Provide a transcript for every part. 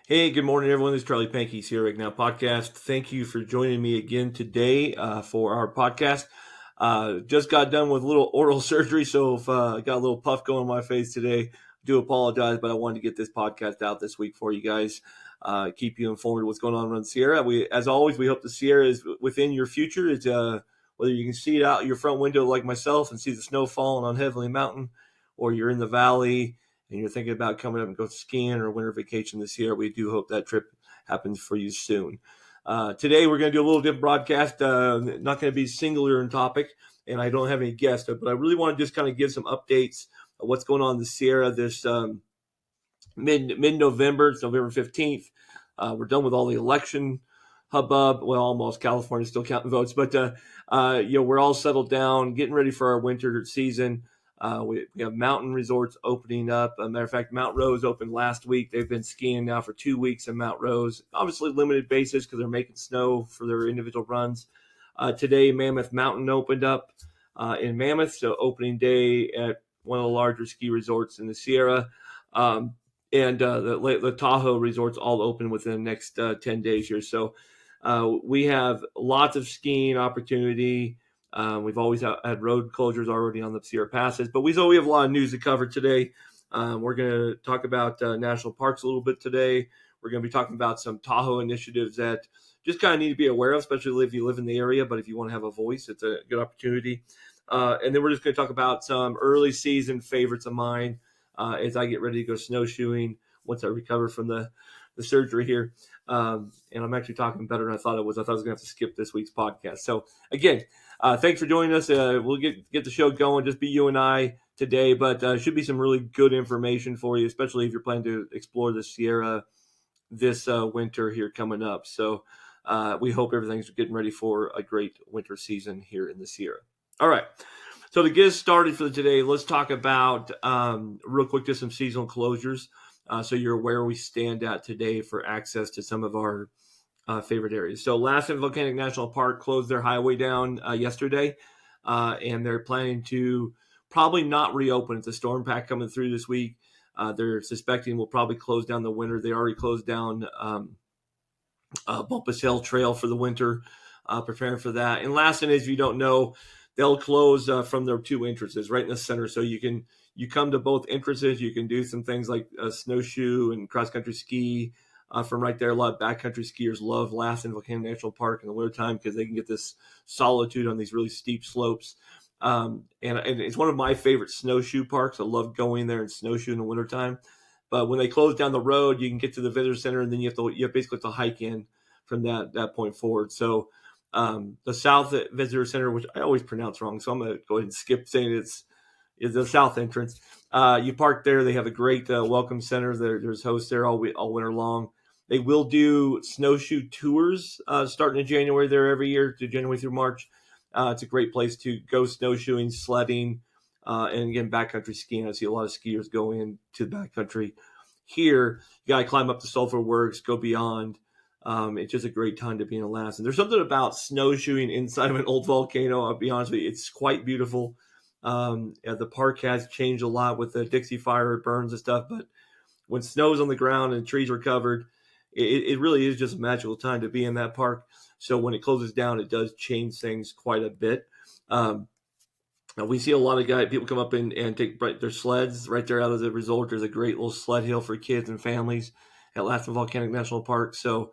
Hey, good morning, everyone. This is Charlie Pankey, Sierra Now Podcast. Thank you for joining me again today for our podcast. Just got done with a little oral surgery, so if I got a little puff going on my face today, do apologize, but I wanted to get this podcast out this week for you guys. Keep you informed of what's going on around Sierra. As always, we hope the Sierra is within your future. It's whether you can see it out your front window like myself and see the snow falling on Heavenly Mountain, or you're in the valley and you're thinking about coming up and go skiing or a winter vacation this year, we do hope that trip happens for you soon. Today, we're going to do a little different broadcast, not going to be singular in topic, and I don't have any guests, but I really want to just kind of give some updates of what's going on in the Sierra this mid-November. It's November 15th. We're done with all the election hubbub. Well, almost. California's still counting votes, but we're all settled down, getting ready for our winter season. We have mountain resorts opening up. As a matter of fact, Mount Rose opened last week. They've been skiing now for 2 weeks in Mount Rose. Obviously, limited basis because they're making snow for their individual runs. Today, Mammoth Mountain opened up in Mammoth, so opening day at one of the larger ski resorts in the Sierra. And the Lake Tahoe resorts all open within the next 10 days here. So we have lots of skiing opportunity. We've always had road closures already on the Sierra Passes, but we have a lot of news to cover today. We're going to talk about national parks a little bit today. We're going to be talking about some Tahoe initiatives that just kind of need to be aware of, especially if you live in the area. But if you want to have a voice, it's a good opportunity. And then we're just going to talk about some early season favorites of mine as I get ready to go snowshoeing once I recover from the surgery here. And I'm actually talking better than I thought I was. I thought I was going to have to skip this week's podcast. So again, thanks for joining us. We'll get the show going. Just be you and I today, but should be some really good information for you, especially if you're planning to explore the Sierra this winter here coming up. So we hope everything's getting ready for a great winter season here in the Sierra. All right. So to get us started for today, let's talk about real quick just some seasonal closures. So you're aware we stand at today for access to some of our favorite areas. So Lassen Volcanic National Park closed their highway down yesterday, and they're planning to probably not reopen. It's a storm pack coming through this week. They're suspecting will probably close down the winter. They already closed down Bumpus Hill Trail for the winter, preparing for that. And Lassen, as you don't know, they'll close from their two entrances right in the center. So you come to both entrances. You can do some things like snowshoe and cross-country ski from right there. A lot of backcountry skiers love Lassen Volcanic National Park in the wintertime because they can get this solitude on these really steep slopes. And it's one of my favorite snowshoe parks. I love going there and snowshoe in the wintertime. But when they close down the road, you can get to the visitor center, and then you basically have to hike in from that point forward. So the South Visitor Center, which I always pronounce wrong, so I'm going to go ahead and skip saying it's the South entrance. You park there. They have a great welcome center. There's hosts there all winter long. They will do snowshoe tours starting in January there every year to January through March. It's a great place to go snowshoeing, sledding, and again, backcountry skiing. I see a lot of skiers going into the backcountry. Here, you got to climb up the Sulphur Works, go beyond. It's just a great time to be in Lassen. There's something about snowshoeing inside of an old volcano. I'll be honest with you, it's quite beautiful. The park has changed a lot with the Dixie Fire burns and stuff, but when snow's on the ground and trees are covered, it really is just a magical time to be in that park. So when it closes down, it does change things quite a bit. We see a lot of people come up and take their sleds right there out of the resort. There's a great little sled hill for kids and families at Lassen Volcanic National Park. So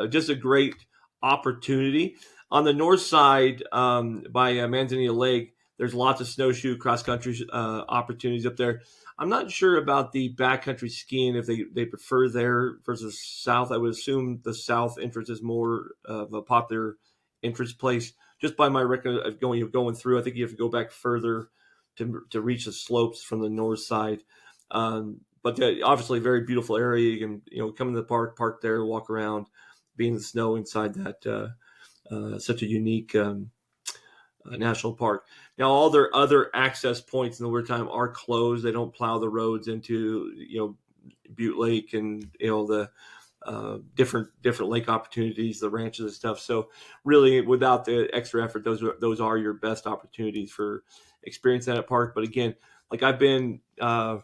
just a great opportunity. On the north side by Manzanita Lake, there's lots of snowshoe cross-country opportunities up there. I'm not sure about the backcountry skiing, if they prefer there versus south. I would assume the south entrance is more of a popular entrance place. Just by my record of going through, I think you have to go back further to reach the slopes from the north side. But obviously, a very beautiful area. You can come into the park there, walk around, be in the snow inside that such a unique national park. Now, all their other access points in the wintertime are closed. They don't plow the roads into Butte Lake and the different lake opportunities, the ranches and stuff. So really, without the extra effort, those are your best opportunities for experiencing that park. But again, like I've been, I've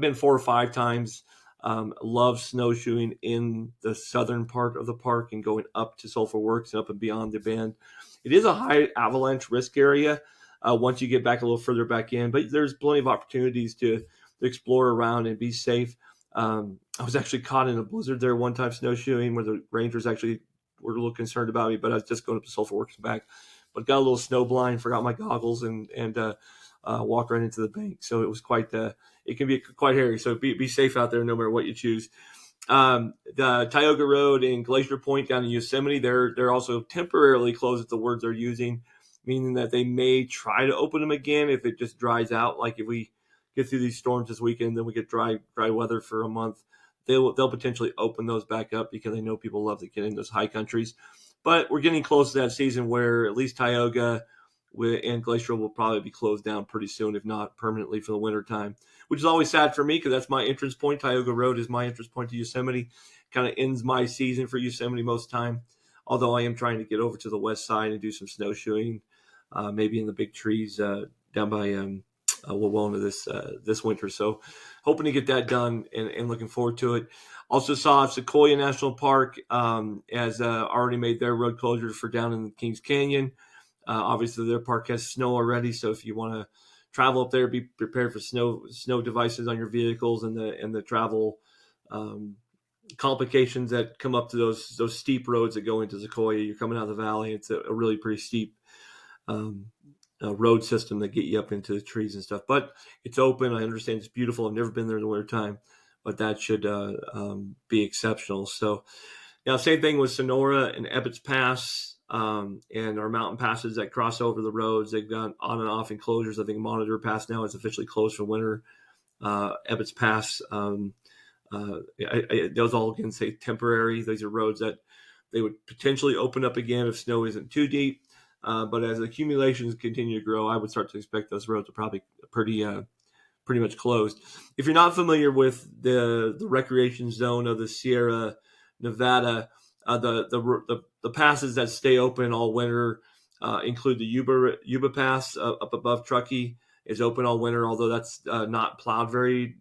been 4 or 5 times Love snowshoeing in the southern part of the park and going up to Sulphur Works and up and beyond the bend. It is a high avalanche risk area once you get back a little further back in, but there's plenty of opportunities to explore around and be safe. I was actually caught in a blizzard there one time snowshoeing where the rangers actually were a little concerned about me, but I was just going up to Sulphur Works and back. But got a little snow blind, forgot my goggles, and walked right into the bank. So it was quite it can be quite hairy. So be safe out there no matter what you choose. The Tioga Road and Glacier Point down in Yosemite, they're also temporarily closed at the words they're using, meaning that they may try to open them again if it just dries out. Like if we get through these storms this weekend, then we get dry weather for a month. They'll potentially open those back up because they know people love to get in those high countries. But we're getting close to that season where at least Tioga and Glacier will probably be closed down pretty soon, if not permanently for the winter time, which is always sad for me because that's my entrance point. Tioga Road is my entrance point to Yosemite. Kind of ends my season for Yosemite most time, although I am trying to get over to the west side and do some snowshoeing, maybe in the big trees down by Wawona this winter. So hoping to get that done and looking forward to it. Also saw Sequoia National Park has already made their road closures for down in the Kings Canyon. Obviously, their park has snow already, so if you want to travel up there, be prepared for snow devices on your vehicles and the travel complications that come up to those steep roads that go into Sequoia. You're coming out of the valley; it's a really pretty steep road system that get you up into the trees and stuff. But it's open. I understand it's beautiful. I've never been there in the wintertime, but that should be exceptional. So, now same thing with Sonora and Ebbets Pass. And our mountain passes that cross over the roads. They've gone on and off enclosures. I think Monitor Pass now is officially closed for winter. Ebbets Pass, those all can say temporary. These are roads that they would potentially open up again if snow isn't too deep. But as accumulations continue to grow, I would start to expect those roads are probably pretty much closed. If you're not familiar with the recreation zone of the Sierra Nevada, the passes that stay open all winter include the Yuba Pass up above Truckee is open all winter, although that's not plowed very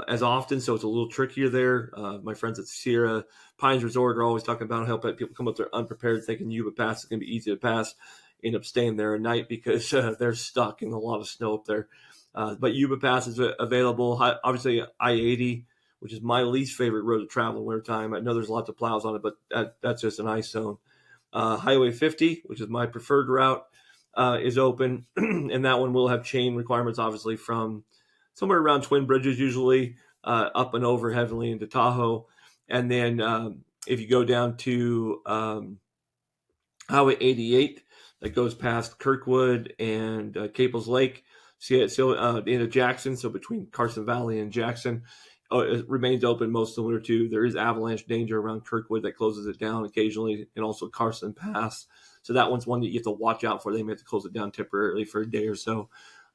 as often, so it's a little trickier there. My friends at Sierra Pines Resort are always talking about how people come up there unprepared, thinking Yuba Pass is going to be easy to pass, end up staying there at night because they're stuck in a lot of snow up there. But Yuba Pass is available. Obviously, I-80, which is my least favorite road to travel in wintertime. I know there's lots of plows on it, but that's just an ice zone. Highway 50, which is my preferred route, is open, and that one will have chain requirements, obviously, from somewhere around Twin Bridges, usually up and over heavily into Tahoe. And then if you go down to Highway 88, that goes past Kirkwood and Caples Lake, into Jackson, so between Carson Valley and Jackson, it remains open most of the winter too. There is avalanche danger around Kirkwood that closes it down occasionally, and also Carson Pass. So that one's one that you have to watch out for. They may have to close it down temporarily for a day or so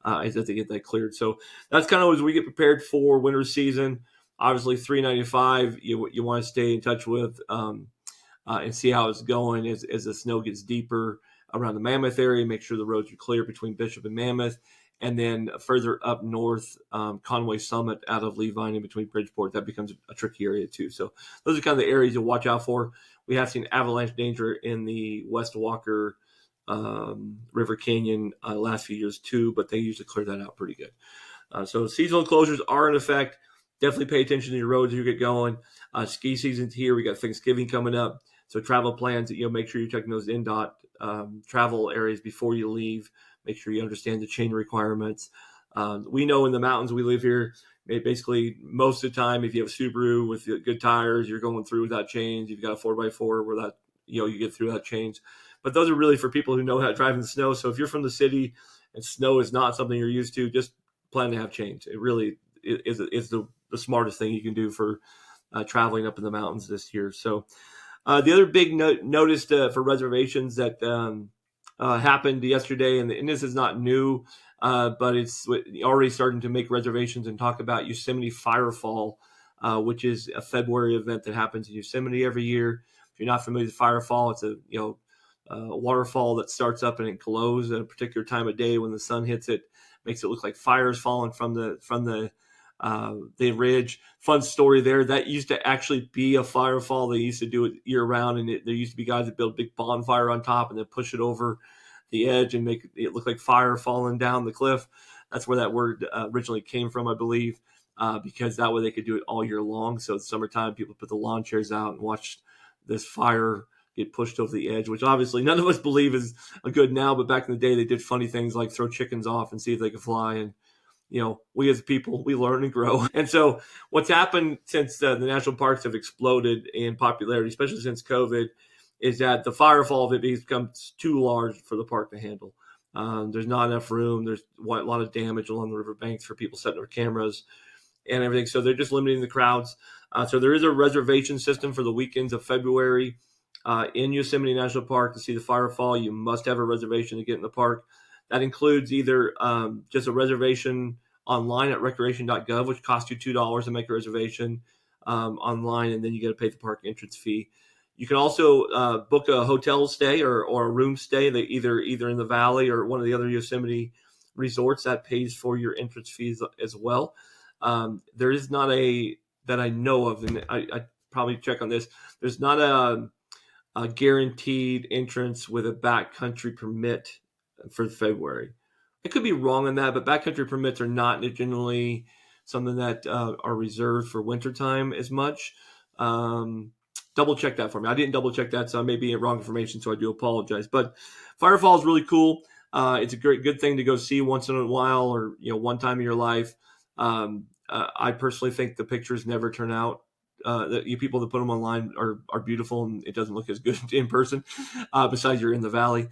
as they get that cleared. So that's kind of as we get prepared for winter season. Obviously, 395 you want to stay in touch with and see how it's going as the snow gets deeper around the Mammoth area. Make sure the roads are clear between Bishop and Mammoth. And then further up north, Conway Summit out of Levine in between Bridgeport, that becomes a tricky area too. So those are kind of the areas to watch out for. We have seen avalanche danger in the West Walker River Canyon last few years too, but they usually clear that out pretty good. So seasonal closures are in effect. Definitely pay attention to your roads as you get going. Ski season's here. We got Thanksgiving coming up. So travel plans, make sure you're checking those NDOT travel areas before you leave. Make sure you understand the chain requirements. We know in the mountains we live here, basically most of the time, if you have a Subaru with good tires, you're going through without chains. You've got a 4x4 where that, you get through that chains. But those are really for people who know how to drive in the snow. So if you're from the city and snow is not something you're used to, just plan to have chains. It really is the smartest thing you can do for traveling up in the mountains this year. So the other big notice for reservations that happened yesterday, and this is not new, but it's already starting to make reservations and talk about Yosemite Firefall, which is a February event that happens in Yosemite every year. If you're not familiar with Firefall, it's a waterfall that starts up and it glows at a particular time of day when the sun hits it, makes it look like fire is falling from the the ridge. Fun story there. That used to actually be a firefall. They used to do it year round, and there used to be guys that build a big bonfire on top and then push it over the edge and make it look like fire falling down the cliff. That's where that word originally came from, I believe, because that way they could do it all year long. So it's summertime, people put the lawn chairs out and watch this fire get pushed over the edge, which obviously none of us believe is a good now, but back in the day they did funny things like throw chickens off and see if they could fly. And we as people, we learn and grow. And so what's happened since the national parks have exploded in popularity, especially since COVID, is that the firefall of it becomes too large for the park to handle. There's not enough room. There's a lot of damage along the riverbanks for people setting their cameras and everything. So they're just limiting the crowds. So there is a reservation system for the weekends of February in Yosemite National Park to see the firefall. You must have a reservation to get in the park. That includes either just a reservation online at recreation.gov, which costs you $2 to make a reservation online, and then you got to pay the park entrance fee. You can also book a hotel stay or a room stay that either in the valley or one of the other Yosemite resorts. That pays for your entrance fees as well. There is not that I know of, and I probably check on this. There's not a guaranteed entrance with a backcountry permit for February. I could be wrong on that, but backcountry permits are not generally something that are reserved for wintertime as much. Double check that for me. I didn't double check that, so I may be wrong information, so I do apologize. But Firefall is really cool. It's a good thing to go see once in a while, or one time in your life. I personally think the pictures never turn out. You people that put them online are beautiful, and it doesn't look as good in person. Besides, you're in the valley.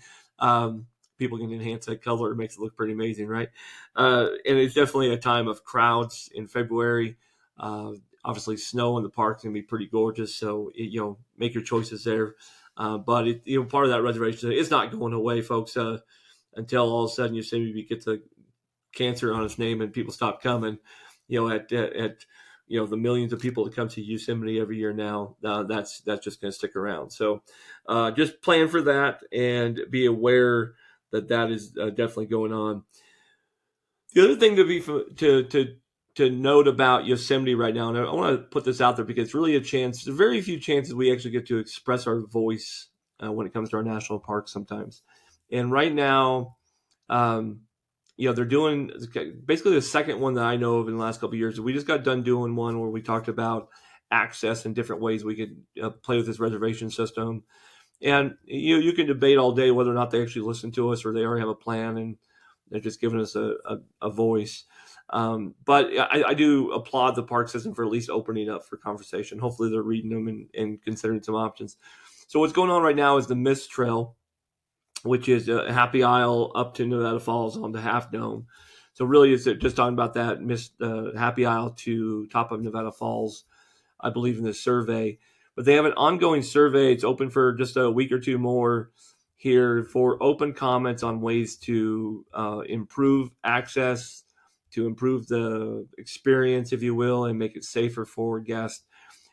People can enhance that color. It makes it look pretty amazing, right? And it's definitely a time of crowds in February. Obviously, snow in the park can be pretty gorgeous, so make your choices there. But part of that reservation, it's not going away, folks, until all of a sudden Yosemite gets a cancer on its name and people stop coming. At the millions of people that come to Yosemite every year now, that's just going to stick around. So just plan for that and be aware that is definitely going on. The other thing to note about Yosemite right now, and I want to put this out there because it's really a chance, very few chances we actually get to express our voice when it comes to our national parks sometimes. And right now, they're doing basically the second one that I know of in the last couple of years. We just got done doing one where we talked about access and different ways we could play with this reservation system. And you can debate all day whether or not they actually listen to us or they already have a plan and they're just giving us a voice. But I do applaud the park system for at least opening up for conversation. Hopefully they're reading them and considering some options. So what's going on right now is the Mist Trail, which is a happy isle up to Nevada Falls on the Half Dome. So really it's just talking about that Mist happy isle to top of Nevada Falls, I believe, in this survey. But they have an ongoing survey. It's open for just a week or two more here for open comments on ways to improve access, to improve the experience, if you will, and make it safer for guests.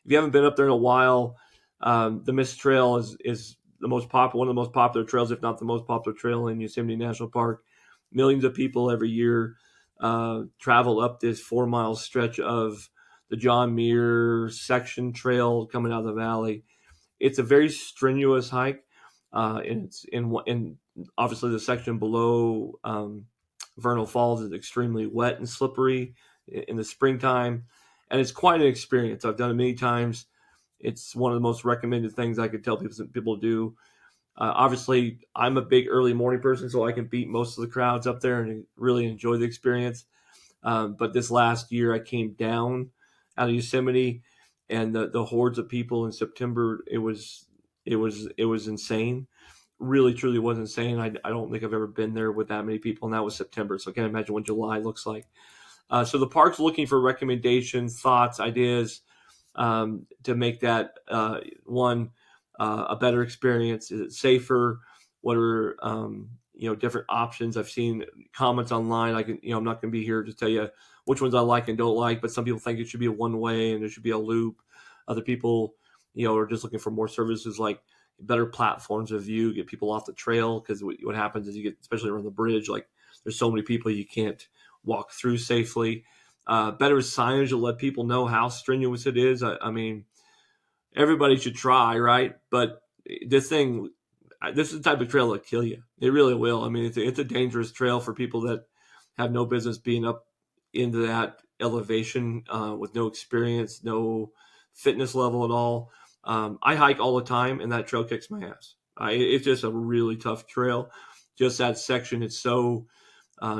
If you haven't been up there in a while, the Mist Trail is the most popular, one of the most popular trails, if not the most popular trail in Yosemite National Park. Millions of people every year travel up this 4-mile stretch of the John Muir section trail coming out of the valley. It's a very strenuous hike, and it's in obviously the section below Vernal Falls is extremely wet and slippery in the springtime, and it's quite an experience. I've done it many times. It's one of the most recommended things I could tell people to do. Obviously, I'm a big early morning person, so I can beat most of the crowds up there and really enjoy the experience. But this last year, I came down out of Yosemite, and the hordes of people in September, it was insane. Really, truly was insane. I don't think I've ever been there with that many people, and that was September, so I can't imagine what July looks like. So the park's looking for recommendations, thoughts, ideas to make that a better experience. Is it safer? What are different options? I've seen comments online. I'm not going to be here to tell you which ones I like and don't like, but some people think it should be a one-way and there should be a loop. Other people, are just looking for more services like better platforms of view, get people off the trail, because what happens is you get, especially around the bridge, like there's so many people you can't walk through safely. better signage to let people know how strenuous it is. I mean, everybody should try, right? But this thing, this is the type of trail that'll kill you. It really will. I mean, it's a dangerous trail for people that have no business being up into that elevation with no experience, no fitness level at all. I hike all the time, and that trail kicks my ass. It's just a really tough trail. Just that section, it's so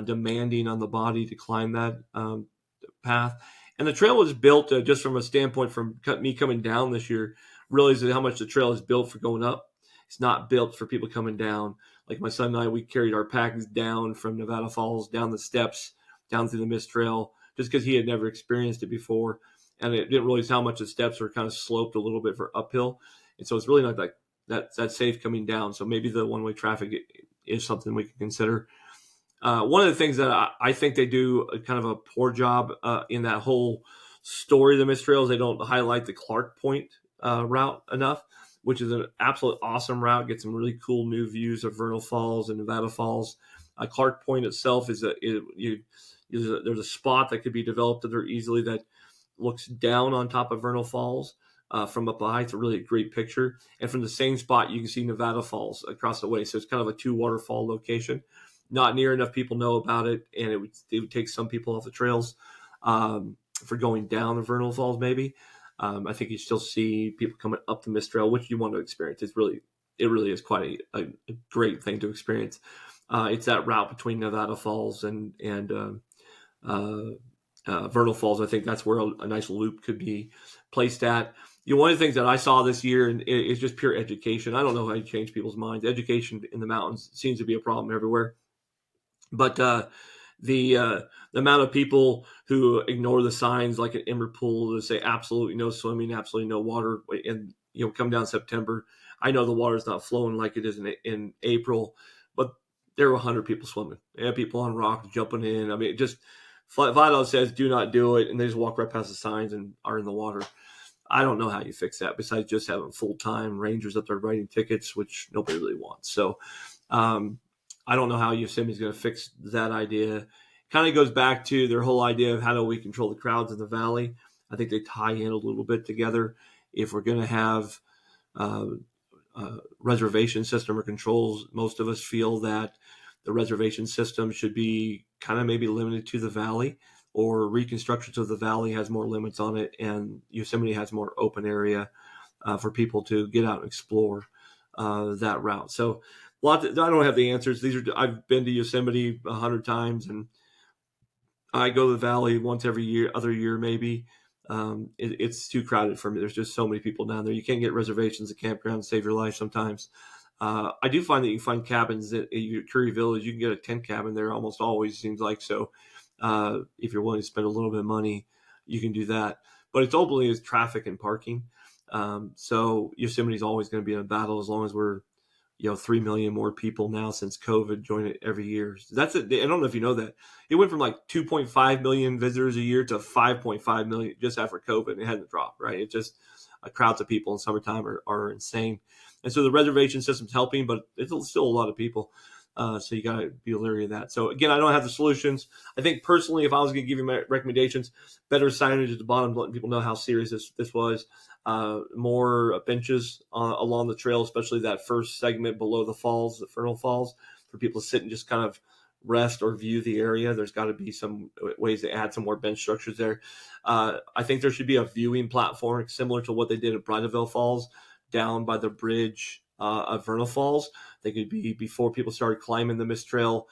demanding on the body to climb that path. And the trail was built just from a standpoint from me coming down this year, realizing how much the trail is built for going up. It's not built for people coming down. Like my son and I, we carried our packs down from Nevada Falls, down the steps, down through the mist trail, just because he had never experienced it before. And it didn't realize how much the steps were kind of sloped a little bit for uphill. And so it's really not like that safe coming down. So maybe the one-way traffic is something we can consider. One of the things that I think they do kind of a poor job in that whole story of the mist trails, they don't highlight the Clark Point route enough, which is an absolute awesome route. Get some really cool new views of Vernal Falls and Nevada Falls. Clark Point itself there's a spot that could be developed there easily that looks down on top of Vernal Falls from up high. It's a really great picture. And from the same spot, you can see Nevada Falls across the way. So it's kind of a two waterfall location. Not near enough people know about it, and it would take some people off the trails for going down the Vernal Falls. Maybe I think you still see people coming up the mist trail, which you want to experience. It really is quite a great thing to experience. It's that route between Nevada Falls and Vernal Falls. I think that's where a nice loop could be placed at. One of the things that I saw this year and is just pure education. I don't know how you change people's minds. Education in the mountains seems to be a problem everywhere. But the amount of people who ignore the signs like an Emmer pool that say absolutely no swimming, absolutely no water, and come down September. I know the water's not flowing like it is in April, but there were 100 people swimming. Yeah, people on rocks jumping in. I mean, just flat out says do not do it, and they just walk right past the signs and are in the water. I don't know how you fix that besides just having full-time rangers up there writing tickets, which nobody really wants. So I don't know how Yosemite's going to fix that idea. Kind of goes back to their whole idea of how do we control the crowds in the valley. I think they tie in a little bit together. If we're going to have reservation system or controls, most of us feel that the reservation system should be kind of maybe limited to the valley, or reconstructions of the valley has more limits on it, and Yosemite has more open area for people to get out and explore that route. So I don't have the answers. I've been to Yosemite 100 times, and I go to the valley once every other year maybe. It's too crowded for me. There's just so many people down there. You can't get reservations at campgrounds, save your life sometimes. I do find that you can find cabins at Curry Village. You can get a tent cabin there almost always, seems like. So if you're willing to spend a little bit of money, you can do that. But it's ultimately is traffic and parking. So Yosemite's always going to be in a battle as long as we're 3 million more people now since COVID join it every year. That's it. I don't know if you know that. It went from like 2.5 million visitors a year to 5.5 million just after COVID. It hasn't dropped, right? It just crowds of people in summertime are insane. And so the reservation system's helping, but it's still a lot of people. So you got to be leery of that. So again, I don't have the solutions. I think personally, if I was going to give you my recommendations, better signage at the bottom, letting people know how serious this was. More benches along the trail, especially that first segment below the falls, the Vernal Falls, for people to sit and just kind of rest or view the area. There's got to be some ways to add some more bench structures there. I think there should be a viewing platform similar to what they did at Bridalveil Falls down by the bridge of Vernal Falls. They could be before people started climbing the mist trail.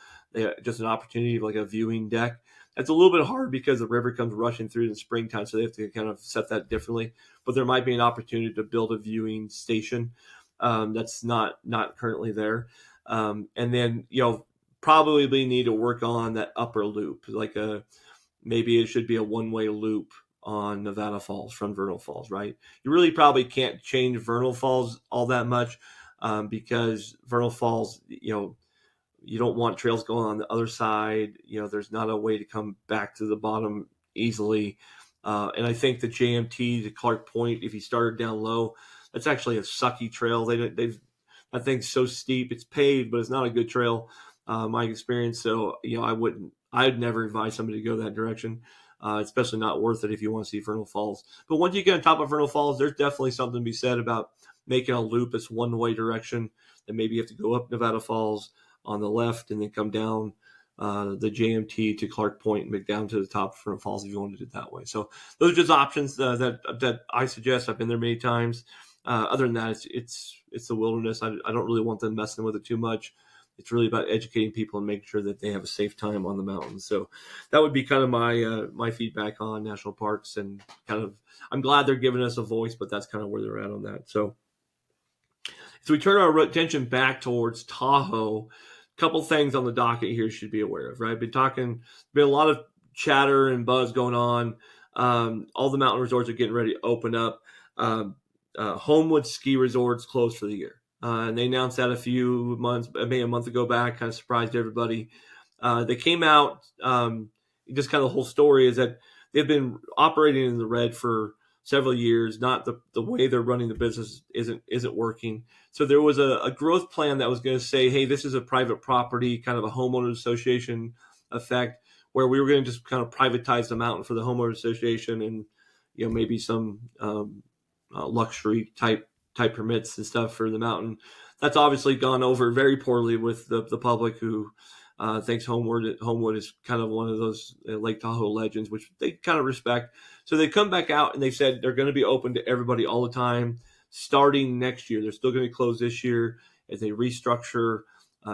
Just an opportunity of like a viewing deck. It's a little bit hard because the river comes rushing through in the springtime, so they have to kind of set that differently. But there might be an opportunity to build a viewing station that's not currently there. And then, probably need to work on that upper loop. Maybe it should be a one-way loop on Nevada Falls from Vernal Falls, right? You really probably can't change Vernal Falls all that much because Vernal Falls, you don't want trails going on the other side. There's not a way to come back to the bottom easily. And I think the JMT to Clark Point, if you started down low, that's actually a sucky trail. That thing's so steep. It's paved, but it's not a good trail. My experience. So, I'd never advise somebody to go that direction. Especially not worth it if you want to see Vernal Falls. But once you get on top of Vernal Falls, there's definitely something to be said about making a loop. It's one-way direction, and maybe you have to go up Nevada Falls on the left and then come down the JMT to Clark Point and make down to the top of Vernal Falls if you want to do it that way. So those are just options that I suggest. I've been there many times. Other than that, it's the wilderness. I don't really want them messing with it too much. It's really about educating people and making sure that they have a safe time on the mountains. So that would be kind of my feedback on national parks, and kind of I'm glad they're giving us a voice, but that's kind of where they're at on that. So we turn our attention back towards Tahoe. A couple things on the docket here you should be aware of, right? Been a lot of chatter and buzz going on. All the mountain resorts are getting ready to open up. Homewood ski resorts closed for the year. And they announced that maybe a month ago back, kind of surprised everybody. They came out, just kind of the whole story is that they've been operating in the red for several years. Not the way they're running the business isn't working. So there was a growth plan that was going to say, hey, this is a private property, kind of a homeowners association effect, where we were going to just kind of privatize the mountain for the homeowners association, and maybe some luxury type permits and stuff for the mountain. That's obviously gone over very poorly with the public, who thinks Homewood is kind of one of those Lake Tahoe legends, which they kind of respect. So they come back out and they said they're going to be open to everybody all the time starting next year. They're still going to be closed this year as they restructure,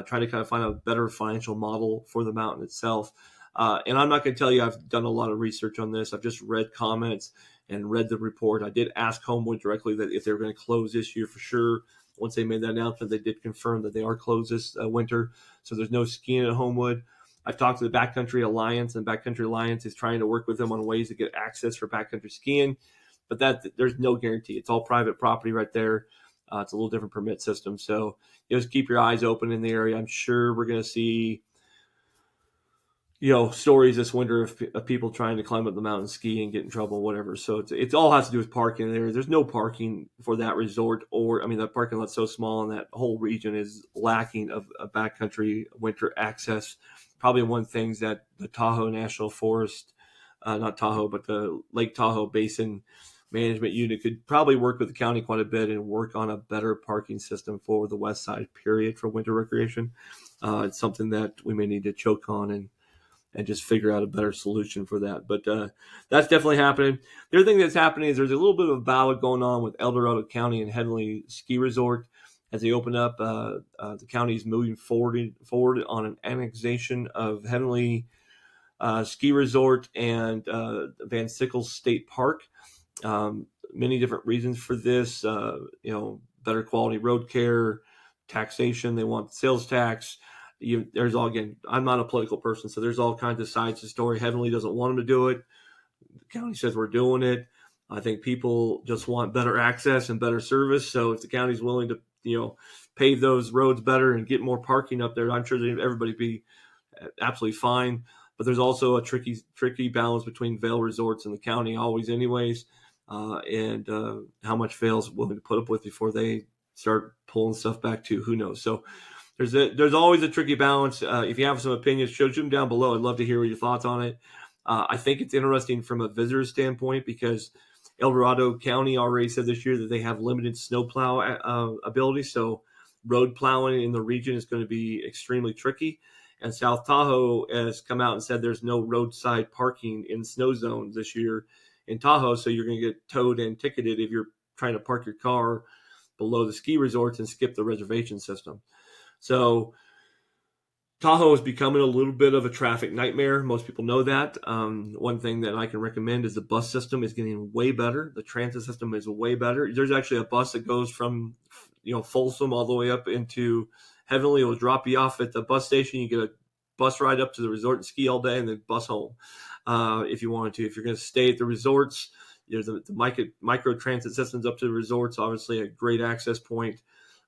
trying to kind of find a better financial model for the mountain itself. And I'm not going to tell you I've done a lot of research on this. I've just read comments and read the report. I did ask Homewood directly that if they were going to close this year for sure. Once they made that announcement, they did confirm that they are closed this winter. So there's no skiing at Homewood. I've talked to the Backcountry Alliance, and Backcountry Alliance is trying to work with them on ways to get access for backcountry skiing. But there's no guarantee. It's all private property right there. It's a little different permit system. So just keep your eyes open in the area. I'm sure we're going to see stories this winter of people trying to climb up the mountain, ski, and get in trouble, whatever. So it all has to do with parking there. There's no parking for that resort, the parking lot's so small, and that whole region is lacking of backcountry winter access. Probably one of the things that the Tahoe National Forest, not Tahoe, but the Lake Tahoe Basin Management Unit could probably work with the county quite a bit and work on a better parking system for the west side, period, for winter recreation. It's something that we may need to choke on and just figure out a better solution for that. But that's definitely happening. The other thing that's happening is there's a little bit of a battle going on with El Dorado County and Heavenly Ski Resort as they open up. The county is moving forward on an annexation of Heavenly Ski Resort and Van Sickles State Park. Many different reasons for this. Better quality road care, taxation. They want sales tax. There's all, again, I'm not a political person, so there's all kinds of sides to the story. Heavenly doesn't want them to do it. The county says we're doing it. I think people just want better access and better service. So if the county's willing to, pave those roads better and get more parking up there, I'm sure everybody be absolutely fine. But there's also a tricky balance between Vail Resorts and the county always anyways, and how much Vail's willing to put up with before they start pulling stuff back too. Who knows? So there's always a tricky balance. If you have some opinions, shoot them down below. I'd love to hear your thoughts on it. I think it's interesting from a visitor standpoint because El Dorado County already said this year that they have limited snowplow ability. So road plowing in the region is going to be extremely tricky. And South Tahoe has come out and said there's no roadside parking in snow zones this year in Tahoe. So you're going to get towed and ticketed if you're trying to park your car below the ski resorts and skip the reservation system. So Tahoe is becoming a little bit of a traffic nightmare. Most people know that. One thing that I can recommend is the bus system is getting way better. The transit system is way better. There's actually a bus that goes from Folsom all the way up into Heavenly. It will drop you off at the bus station. You get a bus ride up to the resort and ski all day, and then bus home if you wanted to. If you're going to stay at the resorts, there's the micro transit systems up to the resorts. Obviously, a great access point.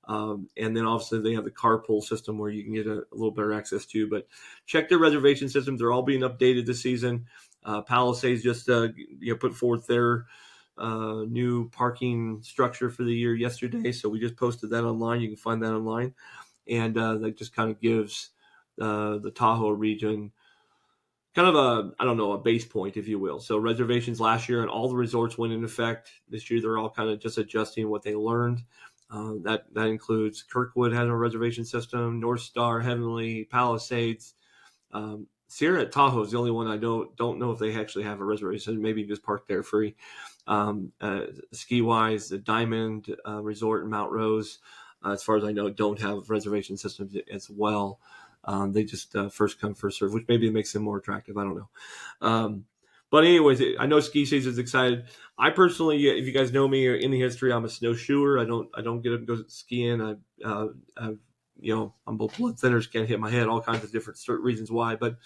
And then obviously they have the carpool system where you can get a little better access to. But check their reservation systems; they're all being updated this season. Palisades just put forth their new parking structure for the year yesterday, so we just posted that online. You can find that online, and that just kind of gives the Tahoe region kind of a base point, if you will. So reservations last year and all the resorts went into effect. This year, they're all kind of just adjusting what they learned. That includes Kirkwood has a reservation system, North Star, Heavenly, Palisades. Sierra at Tahoe is the only one I don't know if they actually have a reservation. Maybe just park there free. Ski wise, the Diamond Resort in Mount Rose, as far as I know, don't have reservation systems as well. They just first come, first serve, which maybe makes them more attractive. I don't know. But anyways, I know ski season is excited. I personally, if you guys know me or any history, I'm a snowshoer. I don't get up and go skiing. I'm both blood thinners, can't hit my head, all kinds of different reasons why. But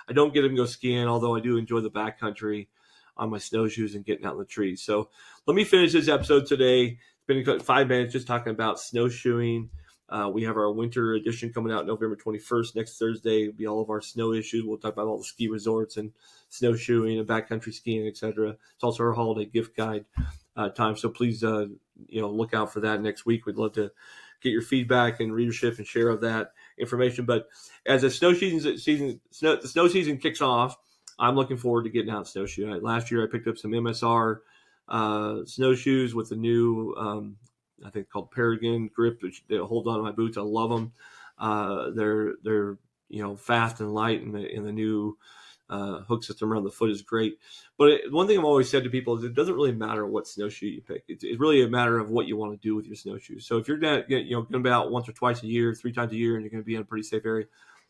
I don't get up and go skiing, although I do enjoy the backcountry on my snowshoes and getting out in the trees. So let me finish this episode today. It's been 5 minutes just talking about snowshoeing. We have our winter edition coming out November 21st. Next Thursday will be all of our snow issues. We'll talk about all the ski resorts and snowshoeing and backcountry skiing, etc. It's also our holiday gift guide time. So please, look out for that next week. We'd love to get your feedback and readership and share of that information. But as the snow season kicks off, I'm looking forward to getting out snowshoeing. Last year, I picked up some MSR snowshoes with the new, I think called Paragon grip, which they hold on to my boots. I love them. They're fast and light, and the new hook system around the foot is great. But one thing I've always said to people is it doesn't really matter what snowshoe you pick. It's really a matter of what you want to do with your snowshoes. So if you're going to be out once or twice a year, 3 times a year, and you're going to be in a pretty safe area,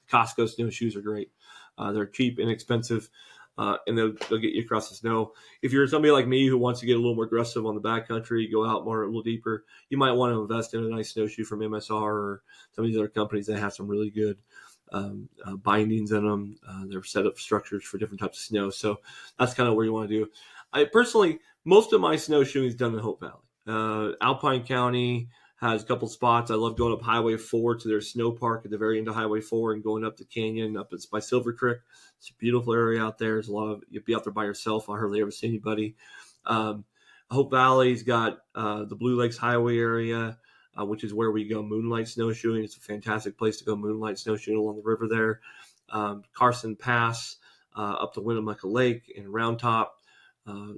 Costco snowshoes are great. They're cheap, inexpensive, and they'll get you across the snow. If you're somebody like me who wants to get a little more aggressive on the backcountry, go out more a little deeper, you might want to invest in a nice snowshoe from MSR or some of these other companies that have some really good bindings in them. They're set up structures for different types of snow. So that's kind of where you want to do. I personally, most of my snowshoeing is done in Hope Valley. Alpine County has a couple spots. I love going up Highway 4 to their snow park at the very end of Highway 4 and going up the canyon up by Silver Creek. It's a beautiful area out there. There's you'll be out there by yourself. I hardly ever see anybody. Hope Valley's got the Blue Lakes Highway area, which is where we go moonlight snowshoeing. It's a fantastic place to go moonlight snowshoeing along the river there. Carson Pass up to Winnemucca Lake and Round Top,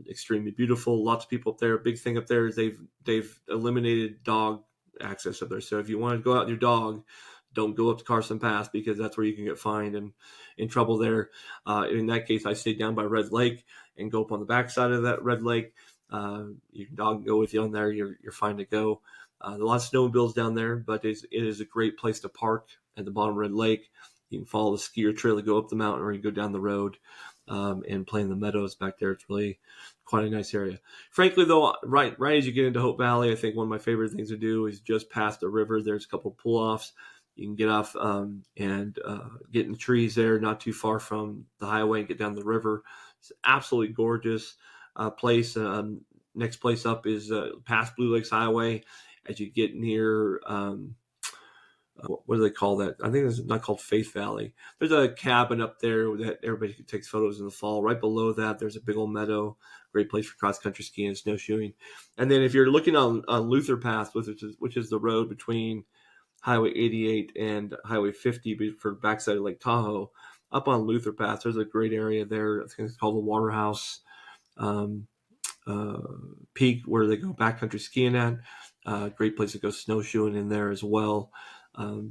extremely beautiful. Lots of people up there. Big thing up there is they've eliminated dog access up there. So if you want to go out with your dog, don't go up to Carson Pass because that's where you can get fined and in trouble there. In that case, I stayed down by Red Lake and go up on the backside of that Red Lake. Your dog can go with you on there. You're fine to go. There's a lot of snowmobiles down there, but it is a great place to park at the bottom of Red Lake. You can follow the skier trail to go up the mountain, or you go down the road and play in the meadows back there. It's really quite a nice area. Frankly, though, right as you get into Hope Valley, I think one of my favorite things to do is just past the river. There's a couple of pull-offs. You can get off and get in the trees there, not too far from the highway, and get down the river. It's an absolutely gorgeous place. Next place up is past Blue Lakes Highway. As you get near, what do they call that? I think it's not called Faith Valley. There's a cabin up there that everybody takes photos in the fall. Right below that, there's a big old meadow, great place for cross-country skiing and snowshoeing. And then if you're looking on Luther Pass, which is the road between Highway 88 and Highway 50 for backside of Lake Tahoe, up on Luther Pass, there's a great area there. I think it's called the Waterhouse Peak, where they go backcountry skiing at. Great place to go snowshoeing in there as well.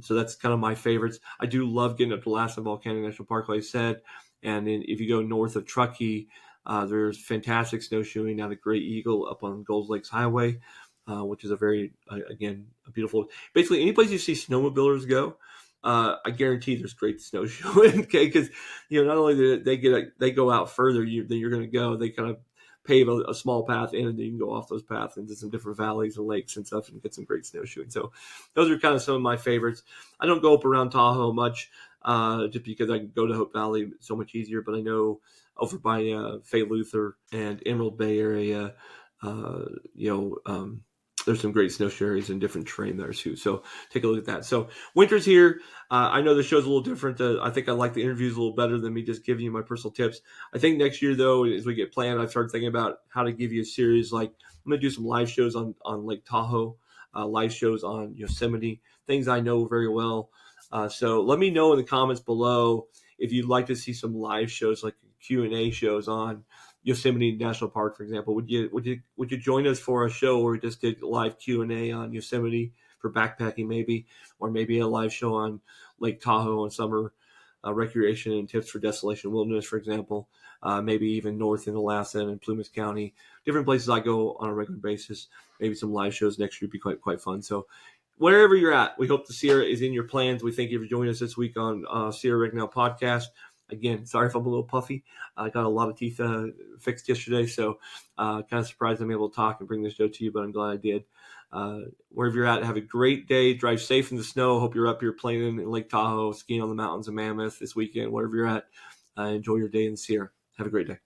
So that's kind of my favorites. I do love getting up to Lassen Volcanic National Park, like I said. And then if you go north of Truckee, there's fantastic snowshoeing out of Great Eagle up on Gold Lakes Highway, which is a very, again, a beautiful, basically any place you see snowmobilers go, I guarantee there's great snowshoeing. Okay. Cause not only do they go out further than you're going to go, they kind of pave a small path in, and then you can go off those paths into some different valleys and lakes and stuff and get some great snowshoeing. So those are kind of some of my favorites. I don't go up around Tahoe much, just because I can go to Hope Valley so much easier, but I know over by Fay Luther and Emerald Bay area, there's some great snowshoe areas and different terrain there too. So take a look at that. So winter's here. I know the show's a little different. I think I like the interviews a little better than me just giving you my personal tips. I think next year, though, as we get planned, I've started thinking about how to give you a series. Like I'm going to do some live shows on Lake Tahoe, live shows on Yosemite, things I know very well. So let me know in the comments below if you'd like to see some live shows like Q&A shows on Yosemite National Park, for example, would you join us for a show where we just did live Q&A on Yosemite for backpacking, maybe, or maybe a live show on Lake Tahoe and summer recreation and tips for desolation wilderness, for example, maybe even north in Lassen and Plumas County, different places I go on a regular basis. Maybe some live shows next year would be quite fun. So wherever you're at, we hope the Sierra is in your plans. We thank you for joining us this week on Sierra Right Now podcast. Again, sorry if I'm a little puffy. I got a lot of teeth fixed yesterday, so kind of surprised I'm able to talk and bring this show to you, but I'm glad I did. Wherever you're at, have a great day. Drive safe in the snow. Hope you're up here playing in Lake Tahoe, skiing on the mountains of Mammoth this weekend. Wherever you're at, enjoy your day in the Sierra. Have a great day.